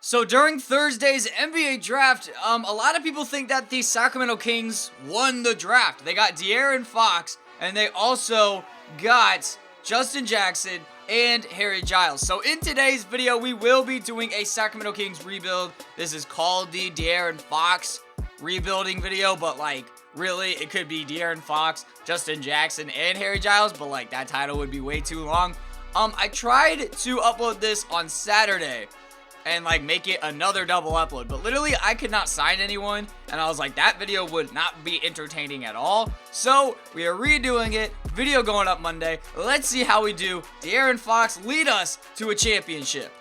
So during Thursday's NBA draft, a lot of people think that the Sacramento Kings won the draft. They got De'Aaron Fox, and they also got Justin Jackson and Harry Giles. So in today's video, we will be doing a Sacramento Kings rebuild. This is called the De'Aaron Fox rebuilding video, but really, it could be De'Aaron Fox, Justin Jackson, and Harry Giles, but that title would be way too long. I tried to upload this on Saturday and make it another double upload, but literally I could not sign anyone, and I was like, that video would not be entertaining at all. So we are redoing it, video going up Monday. Let's see how we do. De'Aaron Fox lead us to a championship.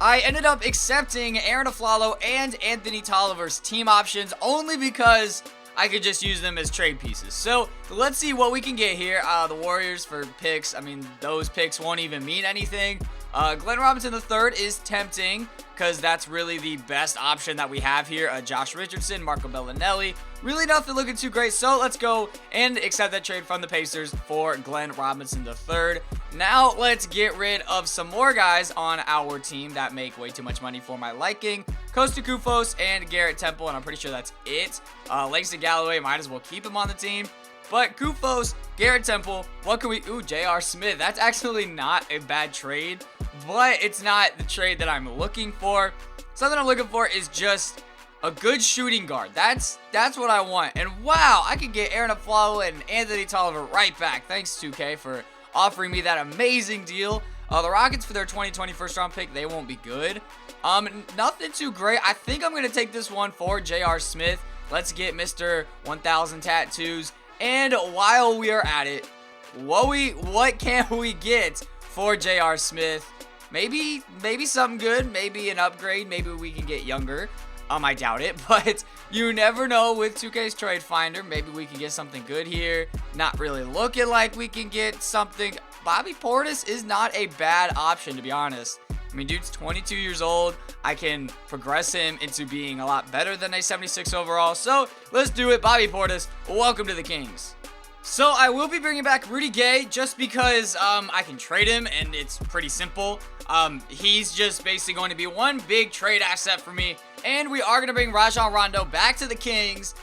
I ended up accepting Aaron Aflalo and Anthony Tolliver's team options only because I could just use them as trade pieces. So let's see what we can get here. The Warriors for picks, those picks won't even mean anything. Glenn Robinson III is tempting because that's really the best option that we have here. Josh Richardson, Marco Bellinelli, really nothing looking too great. So let's go and accept that trade from the Pacers for Glenn Robinson III. Now let's get rid of some more guys on our team that make way too much money for my liking. Kosta Koufos and Garrett Temple, and I'm pretty sure that's it. Langston Galloway, might as well keep him on the team. But Koufos, Garrett Temple, what can we... Ooh, J.R. Smith. That's actually not a bad trade, but it's not the trade that I'm looking for. Something I'm looking for is just a good shooting guard. That's what I want. And wow, I could get Aaron Aflalo and Anthony Tolliver right back. Thanks, 2K, for offering me that amazing deal. The Rockets for their 2020 first-round pick, they won't be good. Nothing too great. I think I'm going to take this one for J.R. Smith. Let's get Mr. 1000 Tattoos. And while we are at it, what can we get for J.R. Smith? Maybe something good, maybe an upgrade, maybe we can get younger. I doubt it, but you never know with 2K's Trade Finder. Maybe we can get something good here. Not really looking like we can get something. Bobby Portis is not a bad option, to be honest. Dude's 22 years old. I can progress him into being a lot better than a 76 overall. So let's do it. Bobby Portis, welcome to the Kings. So I will be bringing back Rudy Gay just because I can trade him, and it's pretty simple. He's just basically going to be one big trade asset for me. And we are going to bring Rajon Rondo back to the Kings.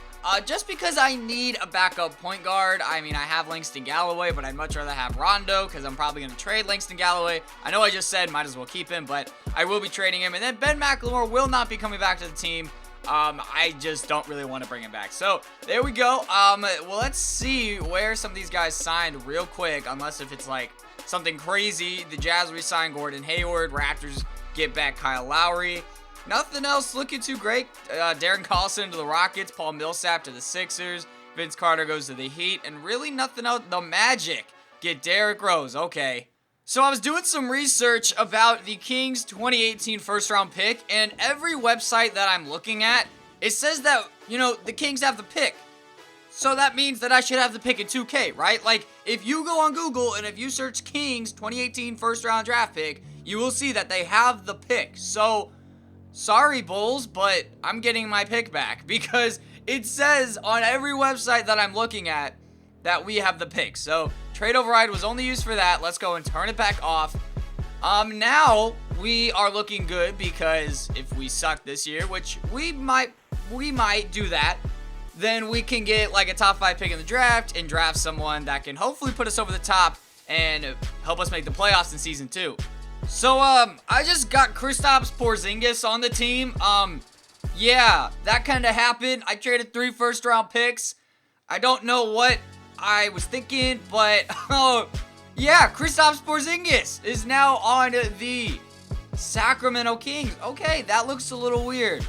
Just because I need a backup point guard. I have Langston Galloway, but I'd much rather have Rondo because I'm probably going to trade Langston Galloway. I know I just said might as well keep him, but I will be trading him. And then Ben McLemore will not be coming back to the team. I just don't really want to bring him back. So there we go. Well, let's see where some of these guys signed real quick, unless if it's something crazy. The Jazz re-signed Gordon Hayward. Raptors get back Kyle Lowry. Nothing else looking too great. Darren Collison to the Rockets. Paul Millsap to the Sixers. Vince Carter goes to the Heat. And really nothing else. The Magic get Derrick Rose. Okay. So I was doing some research about the Kings 2018 first round pick. And every website that I'm looking at, it says that, the Kings have the pick. So that means that I should have the pick in 2K, right? If you go on Google and if you search Kings 2018 first round draft pick, you will see that they have the pick. So... sorry, Bulls, but I'm getting my pick back because it says on every website that I'm looking at that we have the pick. So trade override was only used for that. Let's go and turn it back off. Now we are looking good because if we suck this year, which we might do that, then we can get a top 5 pick in the draft and draft someone that can hopefully put us over the top and help us make the playoffs in season 2. So, I just got Kristaps Porzingis on the team. Yeah, that kind of happened. I traded 3 first-round picks. I don't know what I was thinking, but, yeah, Kristaps Porzingis is now on the Sacramento Kings. Okay, that looks a little weird,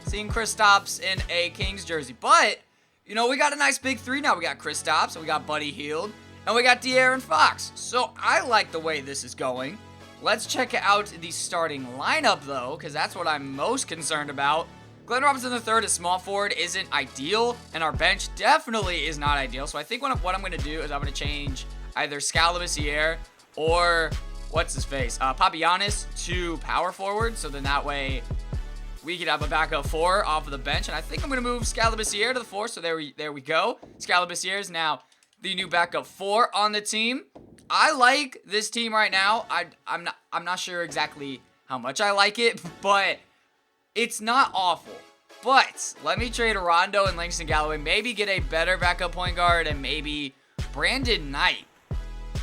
seeing Kristaps in a Kings jersey. But, we got a nice big 3 now. We got Kristaps, and we got Buddy Hield, and we got De'Aaron Fox. So, I like the way this is going. Let's check out the starting lineup, though, because that's what I'm most concerned about. Glenn Robinson III at small forward isn't ideal, and our bench definitely is not ideal. So I think what I'm going to do is I'm going to change either Scalabrine or, Papagiannis to power forward. So then that way we could have a backup 4 off of the bench. And I think I'm going to move Scalabrine to the 4. So there we go. Scalabrine is now the new backup 4 on the team. I like this team right now. I'm not sure exactly how much I like it, but It's not awful. But let me trade Rondo and Langston Galloway, maybe get a better backup point guard, and maybe Brandon Knight.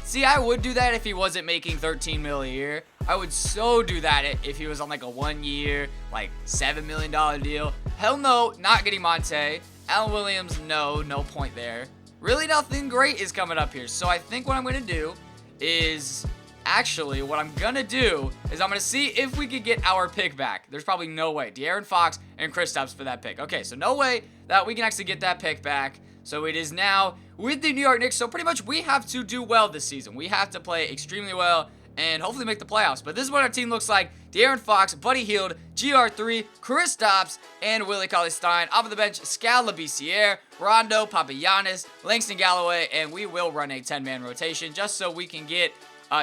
See, I would do that if he wasn't making $13 million a year. I would so do that if he was on like a 1 year, like $7 million deal. Hell no, not getting Monte. Allen Williams, no point there. Really nothing great is coming up here. So I think what I'm going to do is... Actually, what I'm going to do is I'm going to see if we could get our pick back. There's probably no way. De'Aaron Fox and Kristaps for that pick. Okay, so no way that we can actually get that pick back. So it is now with the New York Knicks. So pretty much we have to do well this season. We have to play extremely well and hopefully make the playoffs. But this is what our team looks like. De'Aaron Fox, Buddy Hield, GR3, Kristaps, and Willie Cauley-Stein. Off of the bench, Skal Labissiere, Rondo, Papagiannis, Langston Galloway, and we will run a 10-man rotation just so we can get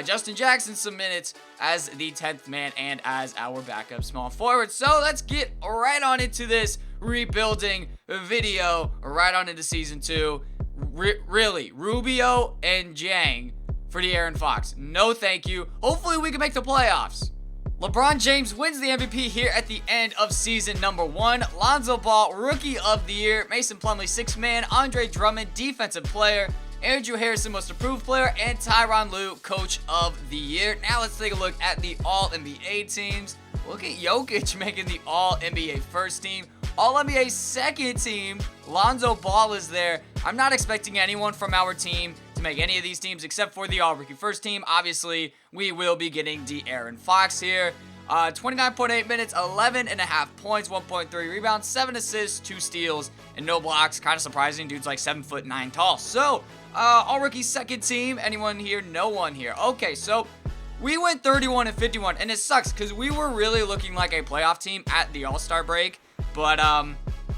Justin Jackson some minutes as the 10th man and as our backup small forward. So let's get right on into this rebuilding video, right on into season 2. Really, Rubio and Jang for De'Aaron Fox. No thank you. Hopefully we can make the playoffs. LeBron James wins the MVP here at the end of season number 1. Lonzo Ball, Rookie of the Year. Mason Plumlee, 6th man. Andre Drummond, Defensive Player. Andrew Harrison, Most Improved Player, and Tyronn Lue, Coach of the Year. Now let's take a look at the All-NBA teams. Look at Jokic making the All-NBA first team. All-NBA second team, Lonzo Ball is there. I'm not expecting anyone from our team to make any of these teams except for the All-Rookie first team. Obviously, we will be getting De'Aaron Fox here. 29.8 minutes, 11.5 points, 1.3 rebounds, 7 assists, 2 steals, and no blocks. Kind of surprising. Dude's like 7'9" tall. So, All-Rookie second team. Anyone here? No one here. Okay, so we went 31-51, and it sucks because we were really looking like a playoff team at the All-Star break. But,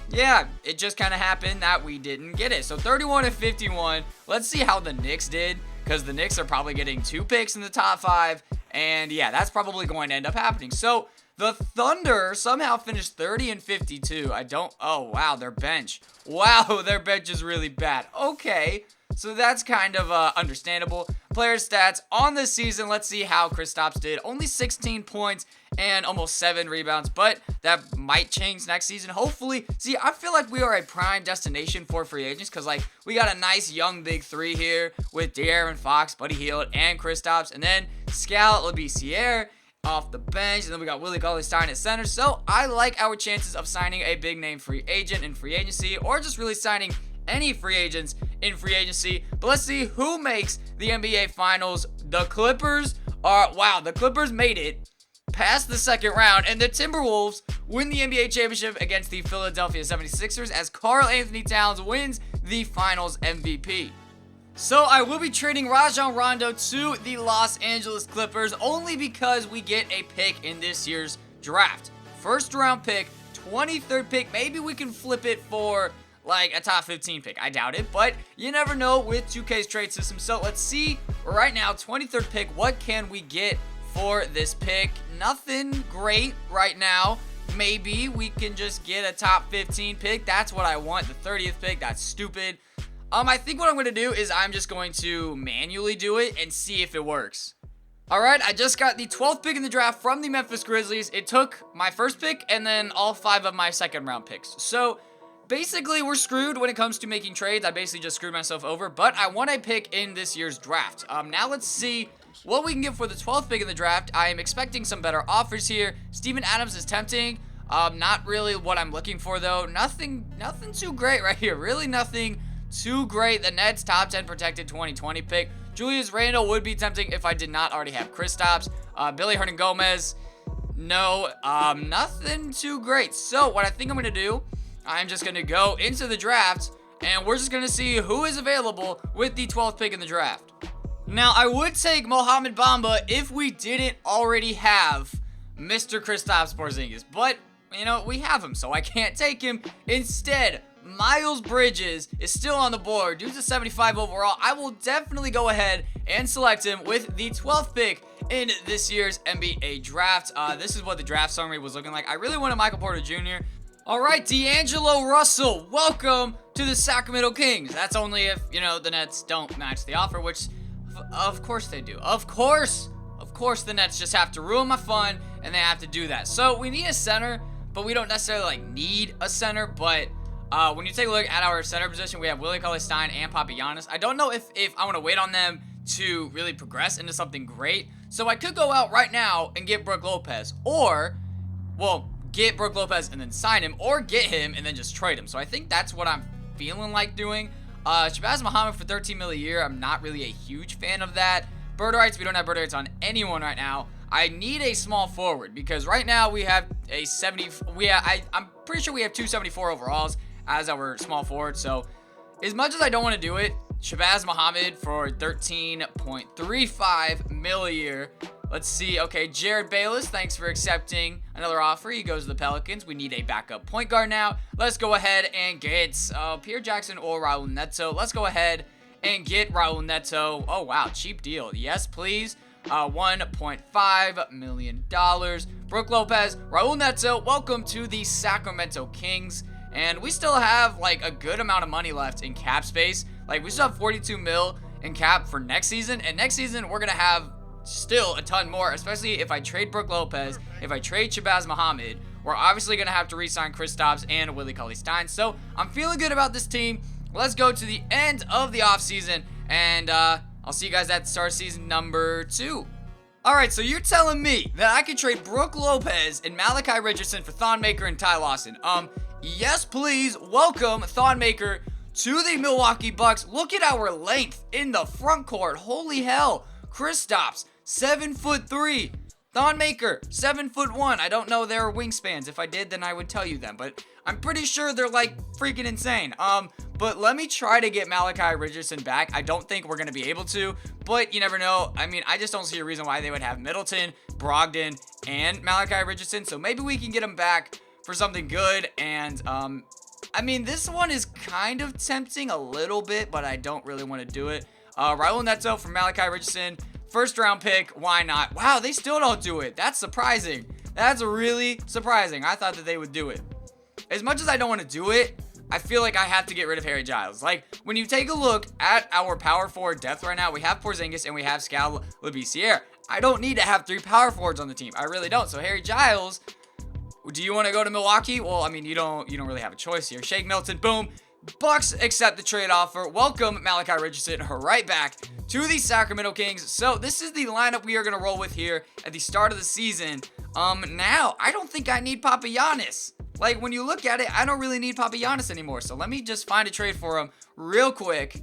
yeah, it just kind of happened that we didn't get it. So 31-51. Let's see how the Knicks did, because the Knicks are probably getting 2 picks in the top 5. And yeah, that's probably going to end up happening. So the Thunder somehow finished 30-52. Oh wow, their bench. Wow, their bench is really bad. Okay, so that's kind of understandable. Player stats on this season. Let's see how Kristaps did. Only 16 points and almost 7 rebounds, but that might change next season. Hopefully. See, I feel like we are a prime destination for free agents because, like, we got a nice young big 3 here with De'Aaron Fox, Buddy Hield, and Kristaps, and then Skal Labissiere off the bench, and then we got Willie Cauley-Stein at center. So I like our chances of signing a big name free agent in free agency, or just really signing any free agents in free agency. But let's see who makes the NBA Finals. The Clippers the Clippers made it past the second round, and the Timberwolves win the NBA championship against the Philadelphia 76ers as Karl Anthony Towns wins the Finals MVP. So I will be trading Rajon Rondo to the Los Angeles Clippers only because we get a pick in this year's draft. First round pick, 23rd pick. Maybe we can flip it for like a top 15 pick. I doubt it, but you never know with 2K's trade system. So let's see right now, 23rd pick, what can we get for this pick? Nothing great right now. Maybe we can just get a top 15 pick. That's what I want. The 30th pick, that's stupid. I think what I'm going to do is I'm just going to manually do it and see if it works. Alright, I just got the 12th pick in the draft from the Memphis Grizzlies. It took my first pick and then all 5 of my second round picks. So basically, we're screwed when it comes to making trades. I basically just screwed myself over, but I want a pick in this year's draft. Now let's see what we can get for the 12th pick in the draft. I am expecting some better offers here. Steven Adams is tempting. Not really what I'm looking for, though. Nothing too great right here. Really nothing too great. The Nets top 10 protected 2020 pick. Julius Randle would be tempting if I did not already have Kristaps. Billy Hernangomez, no, nothing too great. So what I think I'm going to do, I'm just going to go into the draft, and we're just going to see who is available with the 12th pick in the draft. Now, I would take Mohamed Bamba if we didn't already have Mr. Kristaps Porzingis, but, you know, we have him, so I can't take him. Instead, Miles Bridges is still on the board due to 75 overall. I will definitely go ahead and select him with the 12th pick in this year's NBA draft. This is what the draft summary was looking like. I really wanted Michael Porter Jr. All right, D'Angelo Russell, welcome to the Sacramento Kings. That's only if, you know, the Nets don't match the offer, which, of course they do. Of course the Nets just have to ruin my fun, and they have to do that. So we need a center, but we don't necessarily like need a center. But when you take a look at our center position, we have Willie Cauley-Stein and Papagiannis. I don't know if I want to wait on them to really progress into something great. So I could go out right now and get Brook Lopez, or, well, get Brook Lopez and then sign him, or get him and then just trade him. So I think that's what I'm feeling like doing. Shabazz Muhammad for $13 million a year, I'm not really a huge fan of that. Bird rights, we don't have bird rights on anyone right now. I need a small forward because right now we have a 70. I'm pretty sure we have 274 overalls as our small forward. So as much as I don't want to do it, Shabazz Muhammad for $13.35 million a year. Let's see. Okay, Jared Bayless, thanks for accepting another offer. He goes to the Pelicans. We need a backup point guard now. Let's go ahead and get Pierre Jackson or Raul Neto. Let's go ahead and get Raul Neto. Oh, wow, cheap deal. Yes, please. $1.5 million. Brook Lopez, Raul Neto, welcome to the Sacramento Kings. And we still have like a good amount of money left in cap space. Like we still have 42 mil in cap for next season. And next season we're going to have still a ton more, especially if I trade Brook Lopez, if I trade Shabazz Muhammad. We're obviously going to have to re-sign Kristaps and Willie Cauley-Stein. So I'm feeling good about this team. Let's go to the end of the offseason, and I'll see you guys at start season number 2. Alright, so you're telling me that I could trade Brook Lopez and Malachi Richardson for Thon Maker and Ty Lawson. Yes please, welcome Thon Maker to the Milwaukee Bucks. Look at our length in the front court. Holy hell. Kristaps, 7'3". Thon Maker, 7'1". I don't know their wingspans. If I did, then I would tell you them. But I'm pretty sure they're like freaking insane. But let me try to get Malachi Richardson back. I don't think we're going to be able to, but you never know. I mean, I just don't see a reason why they would have Middleton, Brogdon, and Malachi Richardson. So maybe we can get him back for something good. And, I mean, this one is kind of tempting a little bit, but I don't really want to do it. Raul Neto for Malachi Richardson. First round pick, why not? Wow, they still don't do it. That's surprising. That's really surprising. I thought that they would do it. As much as I don't want to do it, I feel like I have to get rid of Harry Giles. Like, when you take a look at our power forward depth right now, we have Porzingis and we have Skal Labissiere. I don't need to have 3 power forwards on the team. I really don't. So Harry Giles, do you want to go to Milwaukee? Well, I mean, you don't really have a choice here. Shake Milton, boom. Bucks accept the trade offer. Welcome Malachi Richardson right back to the Sacramento Kings. So this is the lineup we are going to roll with here at the start of the season. Now, I don't think I need Papagiannis. Like, when you look at it, I don't really need Papagiannis anymore. So let me just find a trade for him real quick.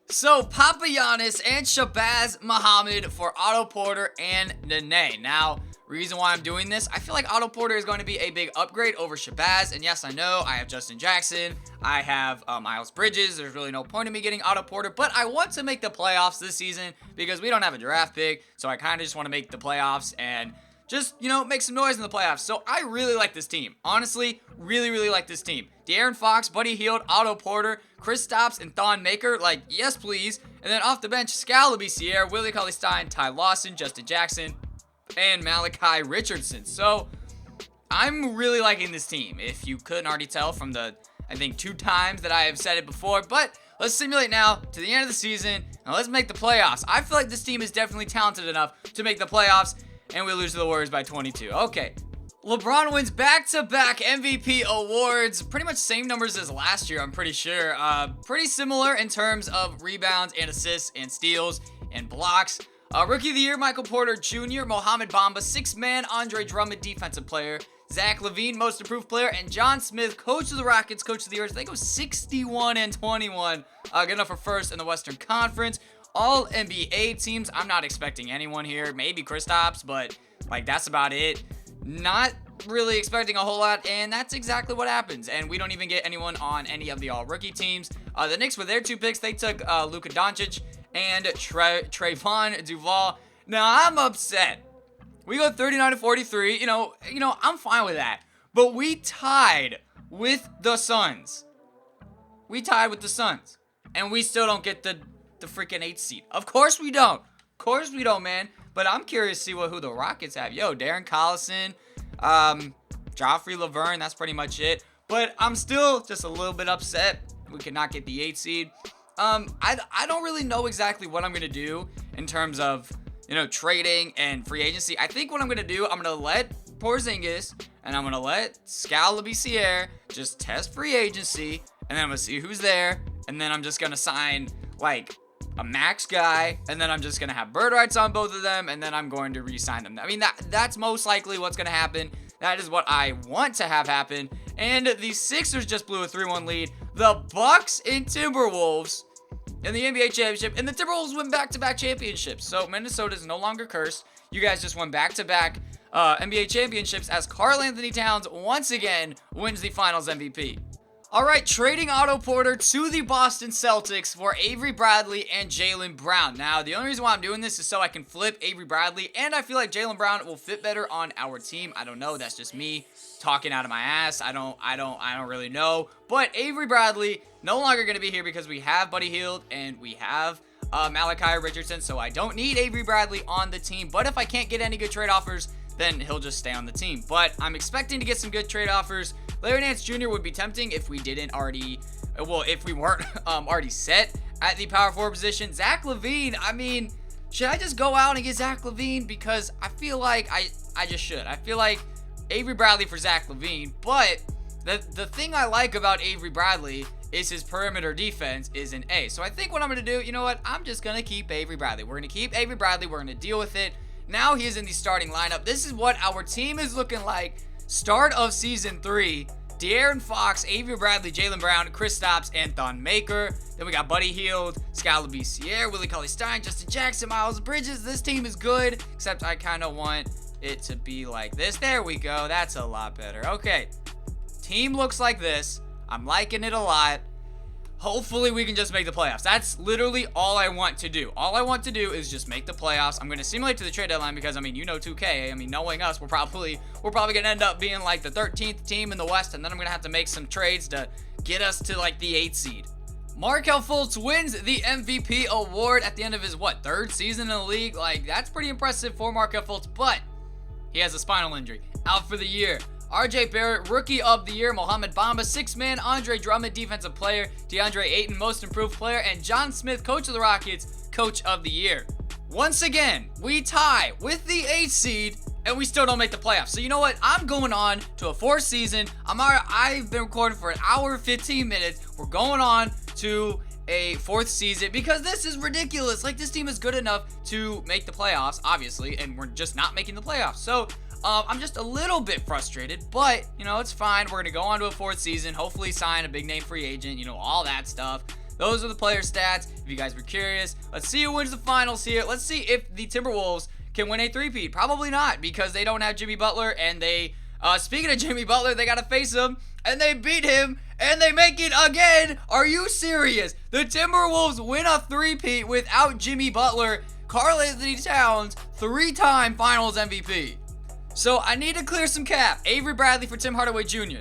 So, Papagiannis and Shabazz Muhammad for Otto Porter and Nene. Now, reason why I'm doing this, I feel like Otto Porter is going to be a big upgrade over Shabazz. And yes, I know I have Justin Jackson. I have Miles Bridges. There's really no point in me getting Otto Porter. But I want to make the playoffs this season because we don't have a draft pick. So I kind of just want to make the playoffs and just, you know, make some noise in the playoffs. So I really like this team. Honestly, really, really like this team. De'Aaron Fox, Buddy Hield, Otto Porter, Kristaps, and Thon Maker. Like, yes, please. And then off the bench, Skal Labissiere, Willie Cauley-Stein, Ty Lawson, Justin Jackson, and Malachi Richardson. So I'm really liking this team, if you couldn't already tell from the, I think, 2 times that I have said it before. But let's simulate now to the end of the season, and let's make the playoffs. I feel like this team is definitely talented enough to make the playoffs, and we lose to the Warriors by 22. Okay. LeBron wins back-to-back MVP awards. Pretty much same numbers as last year, I'm pretty sure. Pretty similar in terms of rebounds and assists and steals and blocks. Rookie of the Year, Michael Porter Jr., Mohamed Bamba, 6-man, Andre Drummond, Defensive Player, Zach LaVine, Most Improved Player, and John Smith, Coach of the Rockets, Coach of the Year. I think it was 61-21. Good enough for first in the Western Conference. All NBA teams, I'm not expecting anyone here. Maybe Kristaps, but like that's about it. Not really expecting a whole lot, and that's exactly what happens. And we don't even get anyone on any of the all-rookie teams. The Knicks, with their 2 picks, they took Luka Doncic and Trayvon Duval. Now, I'm upset. We go 39-43. You know, I'm fine with that. But we tied with the Suns. And we still don't get the freaking 8th seed. Of course we don't. Of course we don't, man. But I'm curious to see who the Rockets have. Yo, Darren Collison, Joffrey Laverne, that's pretty much it. But I'm still just a little bit upset we could not get the 8th seed. I don't really know exactly what I'm going to do in terms of, trading and free agency. I think what I'm going to do, I'm going to let Porzingis and I'm going to let Scalabrine just test free agency, and then I'm going to see who's there, and then I'm just going to sign, like, a max guy, and then I'm just going to have bird rights on both of them, and then I'm going to re-sign them. I mean, that's most likely what's going to happen. That is what I want to have happen. And the Sixers just blew a 3-1 lead. The Bucks and Timberwolves in the NBA championship, and the Timberwolves win back-to-back championships. So Minnesota is no longer cursed. You guys just won back-to-back NBA championships as Karl Anthony Towns once again wins the Finals MVP. All right, trading Otto Porter to the Boston Celtics for Avery Bradley and Jaylen Brown. Now, the only reason why I'm doing this is so I can flip Avery Bradley, and I feel like Jaylen Brown will fit better on our team. I don't know. That's just me talking out of my ass. I don't really know. But Avery Bradley no longer going to be here because we have Buddy Hield and we have Malachi Richardson, so I don't need Avery Bradley on the team. But if I can't get any good trade offers, then he'll just stay on the team. But I'm expecting to get some good trade offers. Larry Nance Jr. would be tempting if we didn't already, if we weren't already set at the power forward position. Zach LaVine, I mean, should I just go out and get Zach LaVine? Because I feel like I just should. I feel like Avery Bradley for Zach LaVine. But the thing I like about Avery Bradley is his perimeter defense is an A. So I think what I'm going to do, you know what? I'm just going to keep Avery Bradley. We're going to keep Avery Bradley. We're going to deal with it. Now he is in the starting lineup. This is what our team is looking like. Start of Season 3, De'Aaron Fox, Avery Bradley, Jaylen Brown, Kristaps, and Thon Maker. Then we got Buddy Hield, Scalabrine, Willie Cauley-Stein, Justin Jackson, Miles Bridges. This team is good, except I kind of want it to be like this. There we go. That's a lot better. Okay. Team looks like this. I'm liking it a lot. Hopefully we can just make the playoffs. That's literally all I want to do. All I want to do is just make the playoffs. I'm going to simulate to the trade deadline because, I mean, you know 2K. I mean, knowing us, we're probably going to end up being like the 13th team in the West, and then I'm going to have to make some trades to get us to like the 8th seed. Markelle Fultz wins the MVP award at the end of his, third season in the league? Like, that's pretty impressive for Markelle Fultz, but he has a spinal injury. Out for the year. RJ Barrett, Rookie of the Year. Mohamed Bamba, Sixth Man. Andre Drummond, Defensive Player. DeAndre Ayton, Most Improved Player. And John Smith, Coach of the Rockets, Coach of the Year. Once again, we tie with the 8th seed, and we still don't make the playoffs. So you know what? I'm going on to a 4th season. I've been recording for an hour and 15 minutes. We're going on to a 4th season because this is ridiculous. Like, this team is good enough to make the playoffs, obviously, and we're just not making the playoffs. So I'm just a little bit frustrated, but, you know, it's fine. We're going to go on to a 4th season, hopefully sign a big name free agent, you know, all that stuff. Those are the player stats, if you guys were curious. Let's see who wins the finals here. Let's see if the Timberwolves can win a 3-peat. Probably not, because they don't have Jimmy Butler, and they, speaking of Jimmy Butler, they got to face him, and they beat him, and they make it again. Are you serious? The Timberwolves win a 3-peat without Jimmy Butler. Karl Anthony Towns, 3-time Finals MVP. So I need to clear some cap. Avery Bradley for Tim Hardaway Jr.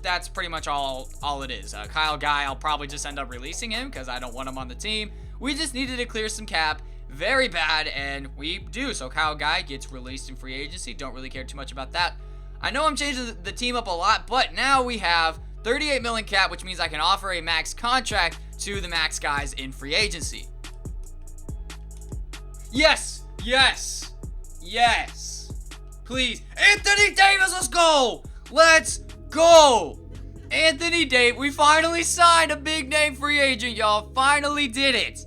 That's pretty much all it is. Kyle Guy, I'll probably just end up releasing him because I don't want him on the team. We just needed to clear some cap very bad, and we do. So Kyle Guy gets released in free agency. Don't really care too much about that. I know I'm changing the team up a lot, but now we have 38 million cap, which means I can offer a max contract to the max guys in free agency. Yes! Yes! Yes! Please. Anthony Davis, let's go! Let's go! Anthony Davis, we finally signed a big name free agent, y'all. Finally did it.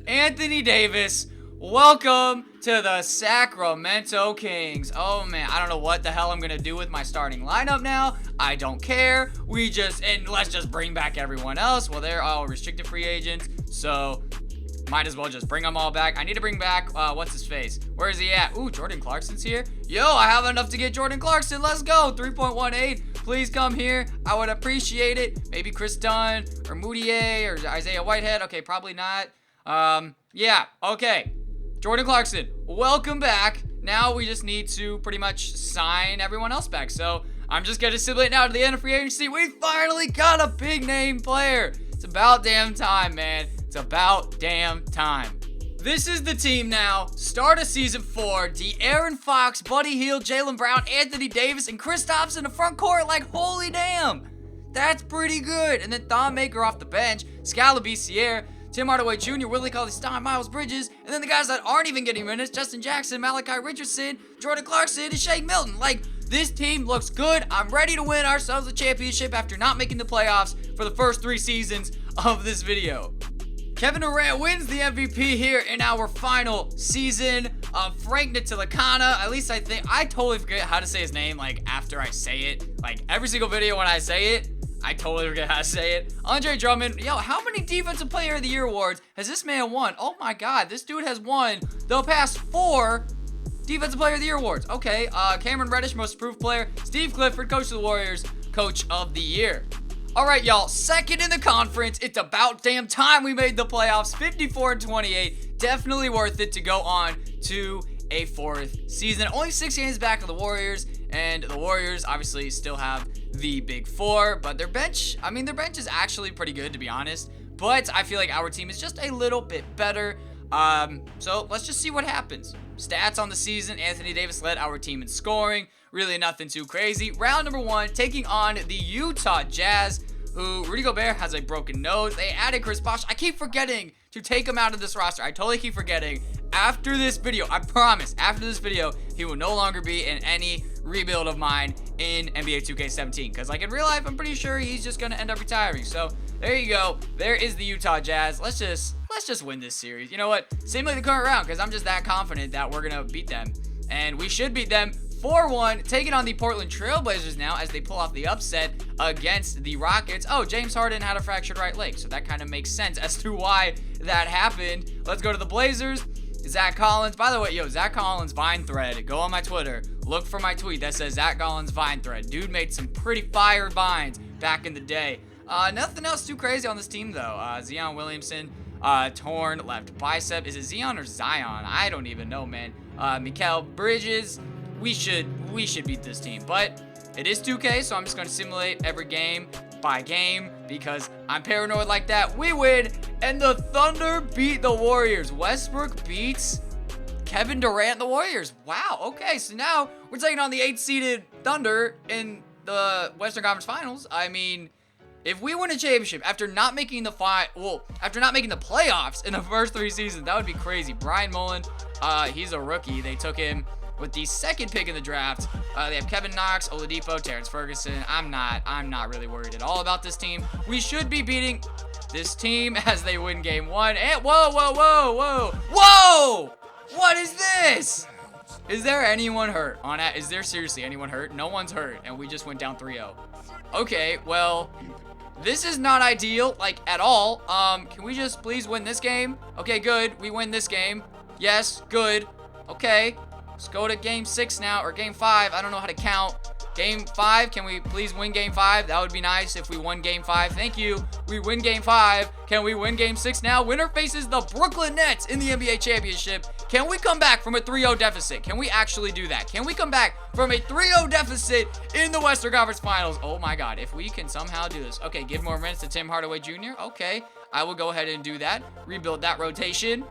Anthony Davis, welcome to the Sacramento Kings. Oh man, I don't know what the hell I'm gonna do with my starting lineup now. I don't care. And let's just bring back everyone else. Well, they're all restricted free agents, so might as well just bring them all back. I need to bring back, what's his face? Where is he at? Ooh, Jordan Clarkson's here. Yo, I have enough to get Jordan Clarkson. Let's go. 3.18. Please come here. I would appreciate it. Maybe Chris Dunn or Moutier or Isaiah Whitehead. Okay, probably not. Yeah, okay. Jordan Clarkson, welcome back. Now we just need to pretty much sign everyone else back. So I'm just going to simulate now to the end of free agency. We finally got a big name player. It's about damn time, man. It's about damn time. This is the team now. Start of Season 4. De'Aaron Fox, Buddy Hield, Jaylen Brown, Anthony Davis, and Kristaps in the front court. Like, holy damn. That's pretty good. And then Thon Maker off the bench. Scalabrine, Tim Hardaway Jr., Willie Cauley-Stein, Miles Bridges. And then the guys that aren't even getting minutes. Justin Jackson, Malachi Richardson, Jordan Clarkson, and Shake Milton. Like, This team looks good. I'm ready to win ourselves a championship after not making the playoffs for the first 3 seasons of this video. Kevin Durant wins the MVP here in our final season. Frank Ntilikana, at least I totally forget how to say his name, like, after I say it. Like, every single video when I say it, I totally forget how to say it. Andre Drummond, yo, how many Defensive Player of the Year awards has this man won? Oh my God, this dude has won the past 4 Defensive Player of the Year awards. Okay, Cameron Reddish, Most Improved Player. Steve Clifford, Coach of the Warriors, Coach of the Year. All right, y'all, second in the conference. It's about damn time we made the playoffs. 54-28. Definitely worth it to go on to a 4th season. Only 6 games back of the Warriors, and the Warriors obviously still have the Big 4, but their bench is actually pretty good, to be honest. But I feel like our team is just a little bit better. So let's just see what happens. Stats on the season: Anthony Davis led our team in scoring. Really nothing too crazy. Round number 1, taking on the Utah Jazz, who Rudy Gobert has a broken nose. They added Chris Bosh. I keep forgetting to take him out of this roster. I totally keep forgetting. After this video, I promise, after this video, he will no longer be in any rebuild of mine in NBA 2K17. Because, like, in real life, I'm pretty sure he's just going to end up retiring. So, there you go. There is the Utah Jazz. Let's just win this series. You know what? Same like the current round, because I'm just that confident that we're going to beat them. And we should beat them 4-1, taking on the Portland Trailblazers now as they pull off the upset against the Rockets. Oh, James Harden had a fractured right leg, so that kind of makes sense as to why that happened. Let's go to the Blazers. Zach Collins. By the way, yo, Zach Collins Vine thread. Go on my Twitter. Look for my tweet that says Zach Collins Vine thread. Dude made some pretty fire vines back in the day. Nothing else too crazy on this team, though. Zion Williamson, torn left bicep. Is it Zion or Zion? I don't even know, man. Mikal Bridges. We should beat this team, but it is 2K, so I'm just going to simulate every game by game because I'm paranoid like that. We win, and the Thunder beat the Warriors. Westbrook beats Kevin Durant, the Warriors. Wow, okay, so now we're taking on the 8th-seeded Thunder in the Western Conference Finals. I mean, if we win a championship after not making the playoffs in the first 3 seasons, that would be crazy. Brian Mullen, he's a rookie. They took him with the 2nd pick in the draft. They have Kevin Knox, Oladipo, Terrence Ferguson. I'm not really worried at all about this team. We should be beating this team as they win game 1. And whoa! What is this? Is there anyone hurt on that? Is there seriously anyone hurt? No one's hurt, and we just went down 3-0. Okay, well, this is not ideal, like, at all. Can we just please win this game? Okay, good. We win this game. Yes, good. Okay. Let's go to game 6 now, or game 5. I don't know how to count. Game 5, can we please win game 5? That would be nice if we won game 5. Thank you. We win game 5. Can we win game 6 now? Winner faces the Brooklyn Nets in the NBA championship. Can we come back from a 3-0 deficit? Can we actually do that? Can we come back from a 3-0 deficit in the Western Conference Finals? Oh my God, if we can somehow do this. Okay, give more minutes to Tim Hardaway Jr. Okay, I will go ahead and do that. Rebuild that rotation.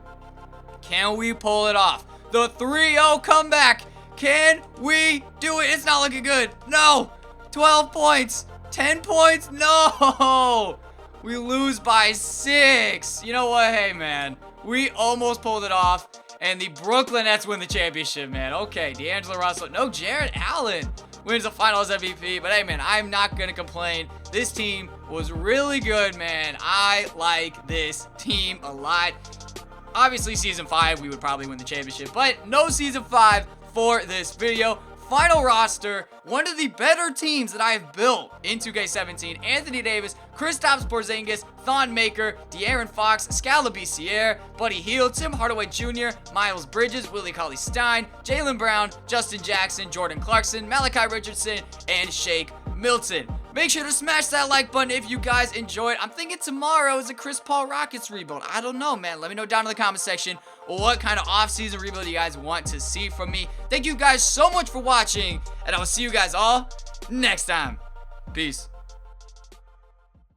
Can we pull it off? The 3-0 comeback. Can we do it? It's not looking good. No. 12 points. 10 points. No. We lose by 6. You know what? Hey, man. We almost pulled it off. And the Brooklyn Nets win the championship, man. Okay. D'Angelo Russell. No, Jared Allen wins the Finals MVP. But, hey, man, I'm not going to complain. This team was really good, man. I like this team a lot. Obviously, Season 5, we would probably win the championship, but no Season 5 for this video. Final roster, one of the better teams that I have built in 2K17. Anthony Davis, Kristaps Porzingis, Thon Maker, De'Aaron Fox, Scala Biciere, Buddy Hield, Tim Hardaway Jr., Miles Bridges, Willie Cauley-Stein, Jaylen Brown, Justin Jackson, Jordan Clarkson, Malachi Richardson, and Shake Milton. Make sure to smash that like button if you guys enjoyed. I'm thinking tomorrow is a Chris Paul Rockets rebuild. I don't know, man. Let me know down in the comment section what kind of off-season rebuild you guys want to see from me. Thank you guys so much for watching, and I will see you guys all next time. Peace.